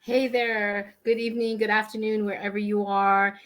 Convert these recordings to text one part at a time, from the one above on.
Hey there. Good evening, good afternoon, wherever you are.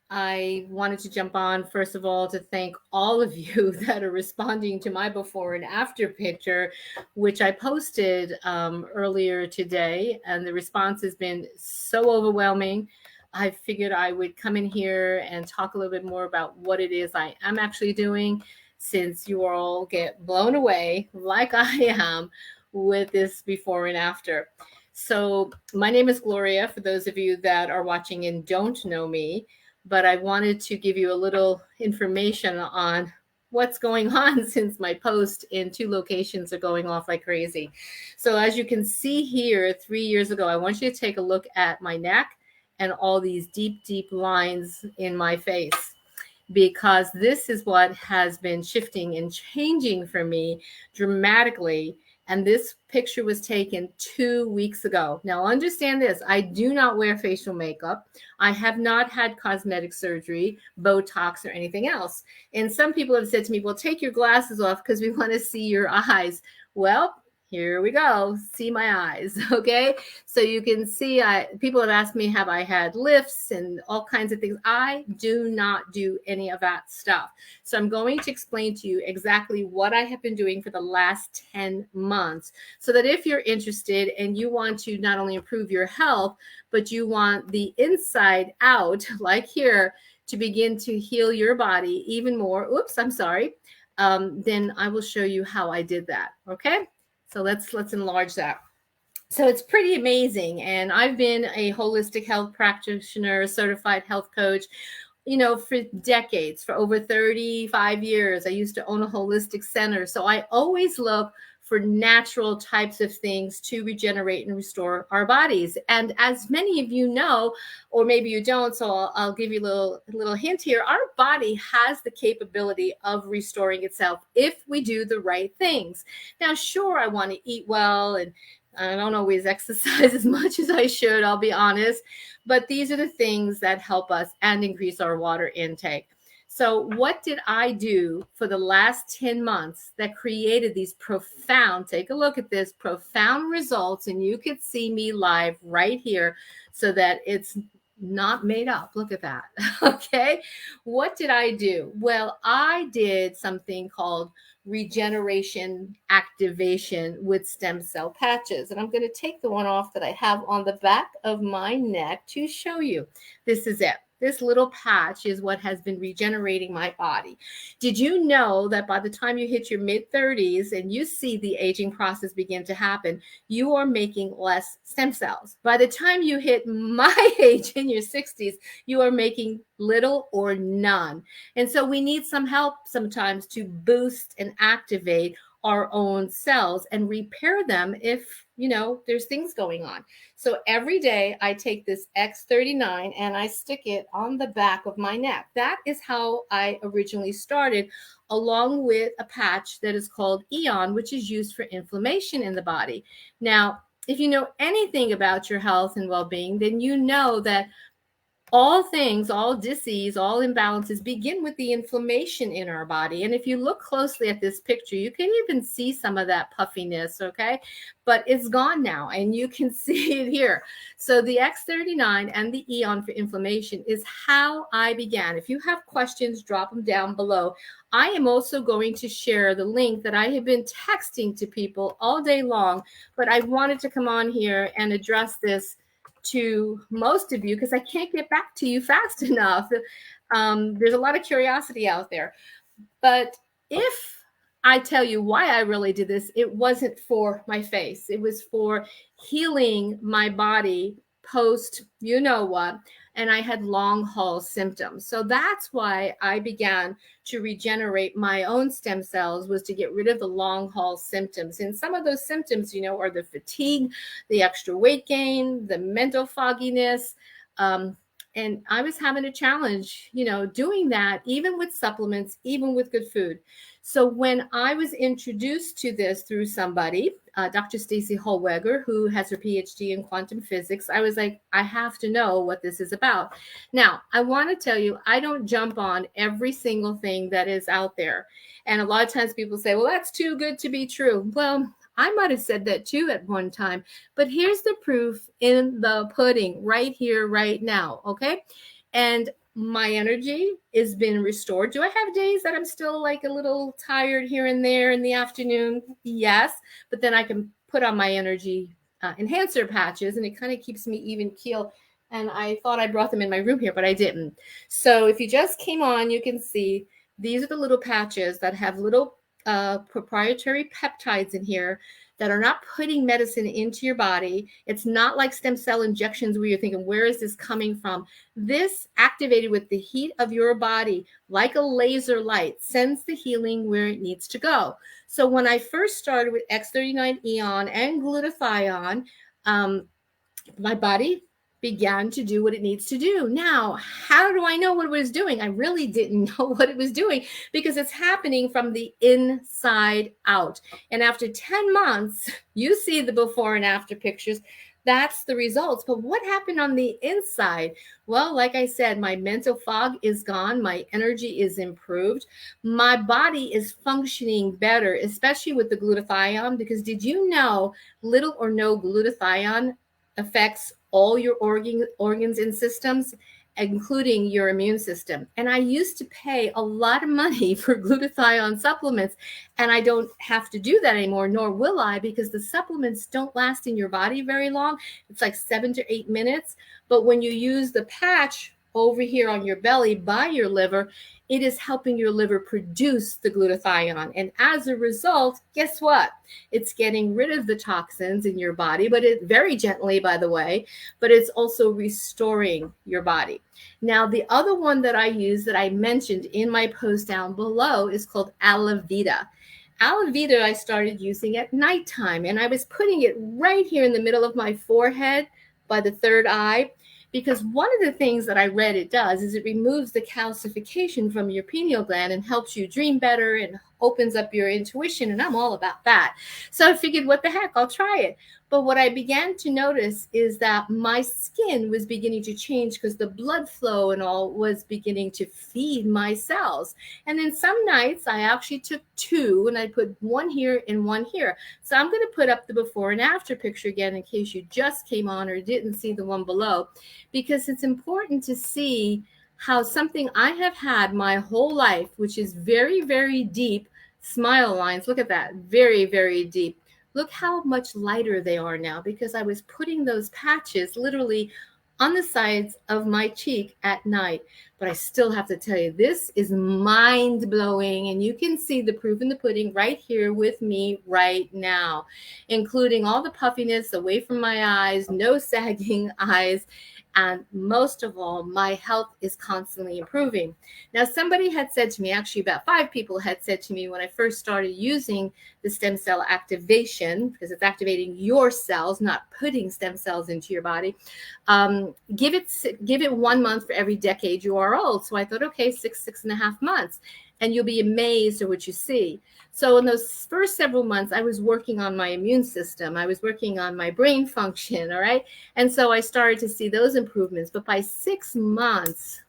I wanted to jump on, first of all, to thank all of you that are responding to my before and after picture, which I posted earlier today. And the response has been so overwhelming. I figured I would come in here and talk a little bit more about what it is I am actually doing, since you all get blown away, like I am, with this before and after. So, my name is Gloria, for those of you that are watching and don't know me, but I wanted to give you a little information on what's going on since my post in two locations are going off like crazy. So, as you can see here, 3 years ago, I want you to take a look at my neck and all these deep, deep lines in my face, because this is what has been shifting and changing for me dramatically. And this picture was taken 2 weeks ago. Now, understand this, I do not wear facial makeup. I have not had cosmetic surgery, Botox, or anything else. And some people have said to me, well, take your glasses off because we want to see your eyes. Well, here we go. See my eyes. Okay. So you can see, people have asked me, have I had lifts and all kinds of things? I do not do any of that stuff. So I'm going to explain to you exactly what I have been doing for the last 10 months, so that if you're interested and you want to not only improve your health, but you want the inside out, like here, to begin to heal your body even more. Oops, I'm sorry. Then I will show you how I did that. Okay. So let's enlarge that. So it's pretty amazing. And I've been a holistic health practitioner, certified health coach, for decades, for over 35 years. I used to own a holistic center. So I always look for natural types of things to regenerate and restore our bodies. And as many of you know, or maybe you don't, so I'll give you a little hint here. Our body has the capability of restoring itself if we do the right things. Now, sure, I want to eat well, and I don't always exercise as much as I should, I'll be honest. But these are the things that help us and increase our water intake. So, what did I do for the last 10 months that created these profound, take a look at this, profound results? And you could see me live right here so that it's not made up. Look at that. Okay. What did I do? Well, I did something called regeneration activation with stem cell patches. And I'm going to take the one off that I have on the back of my neck to show you. This is it. This little patch is what has been regenerating my body. Did you know that by the time you hit your mid 30s and you see the aging process begin to happen, you are making less stem cells? By the time you hit my age in your 60s, you are making little or none. And so we need some help sometimes to boost and activate our own cells and repair them if, there's things going on. So every day I take this X39 and I stick it on the back of my neck. That is how I originally started, along with a patch that is called Eon, which is used for inflammation in the body. Now, if you know anything about your health and well-being, then you know that all things, all disease, all imbalances begin with the inflammation in our body. And if you look closely at this picture, you can even see some of that puffiness, okay? But it's gone now, and you can see it here. So the X39 and the Eon for inflammation is how I began. If you have questions, drop them down below. I am also going to share the link that I have been texting to people all day long, but I wanted to come on here and address this to most of you because I can't get back to you fast enough. There's a lot of curiosity out there. But if I tell you why I really did this, it wasn't for my face. It was for healing my body post, you know what, and I had long haul symptoms. So that's why I began to regenerate my own stem cells, was to get rid of the long haul symptoms. And some of those symptoms, are the fatigue, the extra weight gain, the mental fogginess. And I was having a challenge, doing that, even with supplements, even with good food. So when I was introduced to this through somebody, Dr. Stacy Holweger, who has her PhD in quantum physics, I was like, I have to know what this is about. Now, I want to tell you, I don't jump on every single thing that is out there. And a lot of times people say, well, that's too good to be true. Well, I might have said that too at one time, but here's the proof in the pudding right here, right now. Okay. And my energy has been restored. Do I have days that I'm still like a little tired here and there in the afternoon? Yes. But then I can put on my energy enhancer patches and it kind of keeps me even keel. And I thought I brought them in my room here, but I didn't. So if you just came on, you can see these are the little patches that have little proprietary peptides in here that are not putting medicine into your body. It's not like stem cell injections where you're thinking, where is this coming from? This, activated with the heat of your body, like a laser light, sends the healing where it needs to go. So when I first started with X39 Eon and glutathione, my body began to do what it needs to do. Now, how do I know what it was doing? I really didn't know what it was doing because it's happening from the inside out. And after 10 months, you see the before and after pictures. That's the results. But what happened on the inside? Well, like I said, my mental fog is gone. My energy is improved. My body is functioning better, especially with the glutathione, because did you know little or no glutathione affects all your organs and systems, including your immune system. And I used to pay a lot of money for glutathione supplements, and I don't have to do that anymore, nor will I, because the supplements don't last in your body very long. It's like 7 to 8 minutes. But when you use the patch over here on your belly by your liver, it is helping your liver produce the glutathione. And as a result, guess what? It's getting rid of the toxins in your body, but it very gently, by the way, but it's also restoring your body. Now, the other one that I use that I mentioned in my post down below is called Alavita. Alavita I started using at nighttime, and I was putting it right here in the middle of my forehead by the third eye, because one of the things that I read it does is it removes the calcification from your pineal gland and helps you dream better and opens up your intuition. And I'm all about that. So I figured, what the heck, I'll try it. But what I began to notice is that my skin was beginning to change because the blood flow and all was beginning to feed my cells. And then some nights I actually took two and I put one here and one here. So I'm going to put up the before and after picture again in case you just came on or didn't see the one below, because it's important to see how something I have had my whole life, which is very, very deep smile lines. Look at that. Very, very deep. Look how much lighter they are now because I was putting those patches literally on the sides of my cheek at night. But I still have to tell you, this is mind blowing. And you can see the proof in the pudding right here with me right now, including all the puffiness away from my eyes, no sagging eyes. And most of all, my health is constantly improving. Now, somebody had said to me, actually about 5 people had said to me when I first started using the stem cell activation, because it's activating your cells, not putting stem cells into your body, give it 1 month for every decade you are old. So I thought, okay, 6.5 months, and you'll be amazed at what you see. So in those first several months, I was working on my immune system. I was working on my brain function, all right? And so I started to see those improvements. But by 6 months,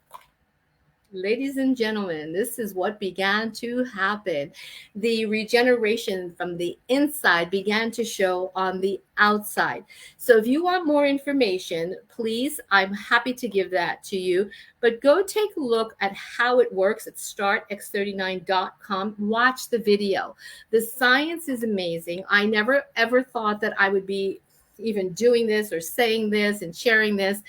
ladies and gentlemen, this is what began to happen. The regeneration from the inside began to show on the outside. So if you want more information, please, I'm happy to give that to you. But go take a look at how it works at startx39.com. Watch the video. The science is amazing. I never, ever thought that I would be even doing this or saying this and sharing this.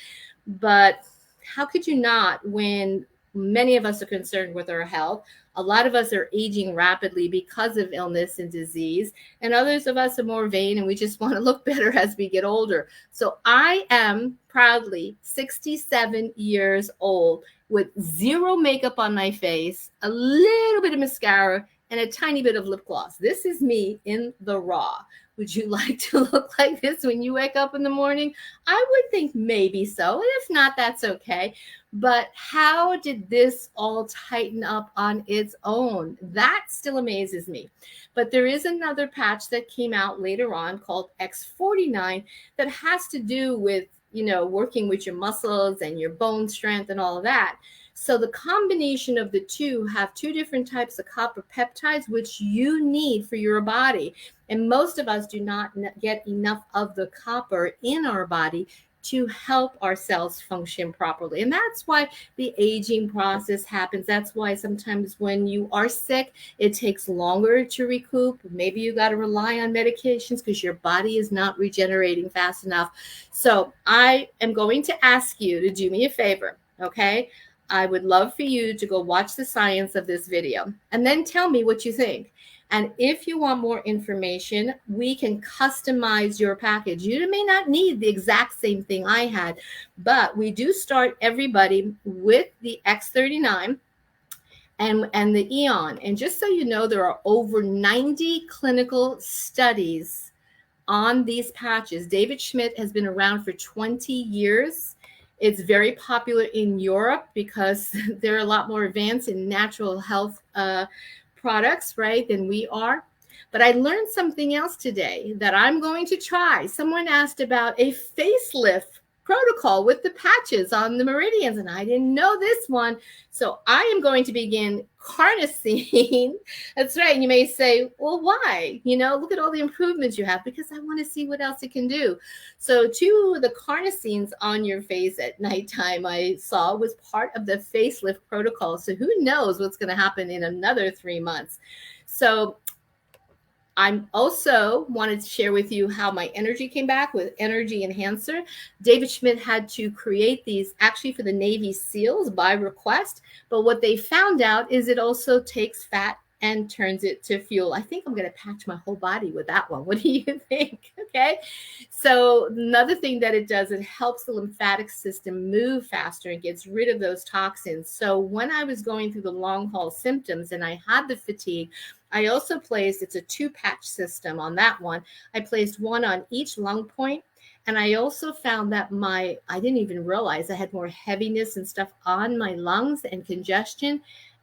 But how could you not when many of us are concerned with our health? A lot of us are aging rapidly because of illness and disease, and others of us are more vain and we just want to look better as we get older. So I am proudly 67 years old with zero makeup on my face, a little bit of mascara, and a tiny bit of lip gloss. This is me in the raw. Would you like to look like this when you wake up in the morning? I would think maybe so. And if not, that's okay. But how did this all tighten up on its own? That still amazes me. But there is another patch that came out later on called X49 that has to do with, working with your muscles and your bone strength and all of that. So the combination of the two have two different types of copper peptides, which you need for your body. And most of us do not get enough of the copper in our body to help our cells function properly. And that's why the aging process happens. That's why sometimes when you are sick, it takes longer to recoup. Maybe you got to rely on medications because your body is not regenerating fast enough. So I am going to ask you to do me a favor, okay? I would love for you to go watch the science of this video and then tell me what you think. And if you want more information, we can customize your package. You may not need the exact same thing I had, but we do start everybody with the X39 and the Eon. And just so you know, there are over 90 clinical studies on these patches. David Schmidt has been around for 20 years. It's very popular in Europe because they're a lot more advanced in natural health products, right, than we are. But I learned something else today that I'm going to try. Someone asked about a facelift protocol with the patches on the meridians, and I didn't know this one. So I am going to begin carnosine. That's right. And you may say, well, why? Look at all the improvements you have, because I want to see what else it can do. So two of the carnosines on your face at nighttime I saw was part of the facelift protocol. So who knows what's going to happen in another 3 months. So I'm also wanted to share with you how my energy came back with Energy Enhancer. David Schmidt had to create these actually for the Navy SEALs by request. But what they found out is it also takes fat and turns it to fuel. I think I'm going to patch my whole body with that one. What do you think? Okay. So another thing that it does, it helps the lymphatic system move faster and gets rid of those toxins. So when I was going through the long haul symptoms and I had the fatigue, I also placed, it's a 2-patch system on that one. I placed one on each lung point. And I also found that I didn't even realize I had more heaviness and stuff on my lungs and congestion.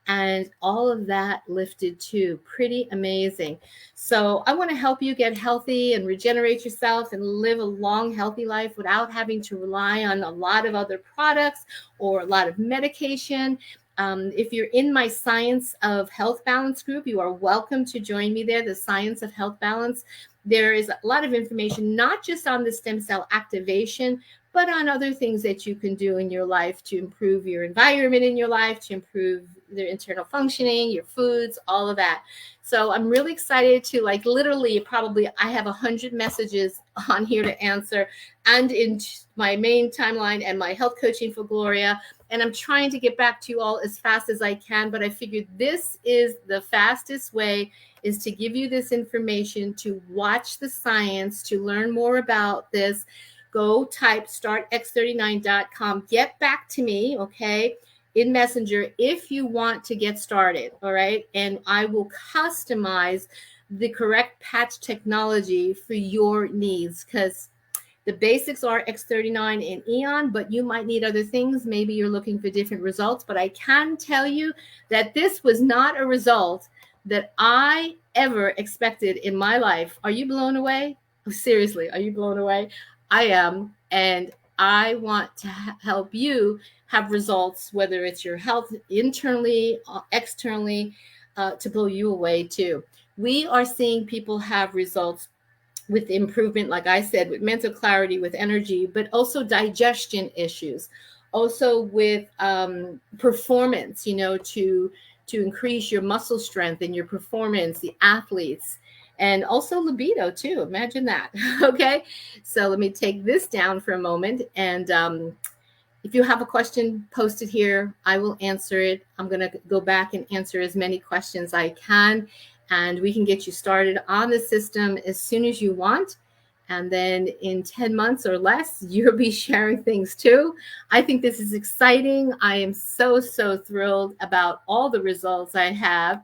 And all of that lifted too. Pretty amazing. So I want to help you get healthy and regenerate yourself and live a long, healthy life without having to rely on a lot of other products or a lot of medication. If you're in my Science of Health Balance group, you are welcome to join me there, the Science of Health Balance. There is a lot of information, not just on the stem cell activation, but on other things that you can do in your life to improve your environment in your life, to improve their internal functioning, your foods, all of that. So I'm really excited to literally probably I have 100 messages on here to answer and in my main timeline and my health coaching for Gloria. And I'm trying to get back to you all as fast as I can, but I figured this is the fastest way is to give you this information, to watch the science, to learn more about this. Go type startx39.com. Get back to me, okay, in Messenger if you want to get started, all right? And I will customize the correct patch technology for your needs, because the basics are X39 and Eon, but you might need other things. Maybe you're looking for different results, but I can tell you that this was not a result that I ever expected in my life. Are you blown away? Oh, seriously, are you blown away? I am. And I want to help you have results, whether it's your health internally, externally, to blow you away too. We are seeing people have results with improvement, like I said, with mental clarity, with energy, but also digestion issues, also with performance, to increase your muscle strength and your performance, the athletes, and also libido too. Imagine that. Okay. So let me take this down for a moment. And if you have a question, post it here. I will answer it. I'm going to go back and answer as many questions I can. And we can get you started on the system as soon as you want. And then in 10 months or less, you'll be sharing things too. I think this is exciting. I am so, so thrilled about all the results I have.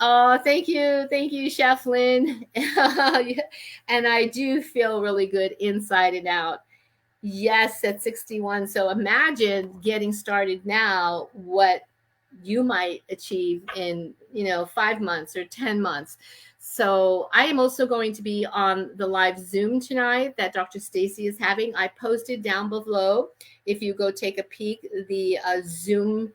Oh, thank you. Thank you, Chef Lynn. And I do feel really good inside and out. Yes, at 61. So imagine getting started now, what you might achieve in 5 months or 10 months. So I am also going to be on the live Zoom tonight that Dr. Stacy is having. I posted down below, if you go take a peek, the Zoom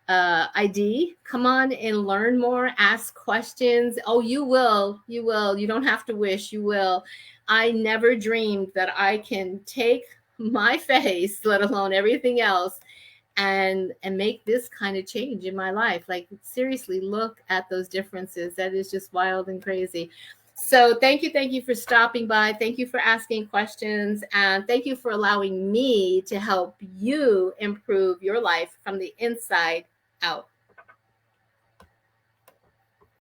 ID. Come on and learn more, ask questions. Oh, you will. You will. You don't have to wish, you will. I never dreamed that I can take my face, let alone everything else, and make this kind of change in my life. Like, seriously, look at those differences. That is just wild and crazy. So thank you for stopping by. Thank you for asking questions, and thank you for allowing me to help you improve your life from the inside out.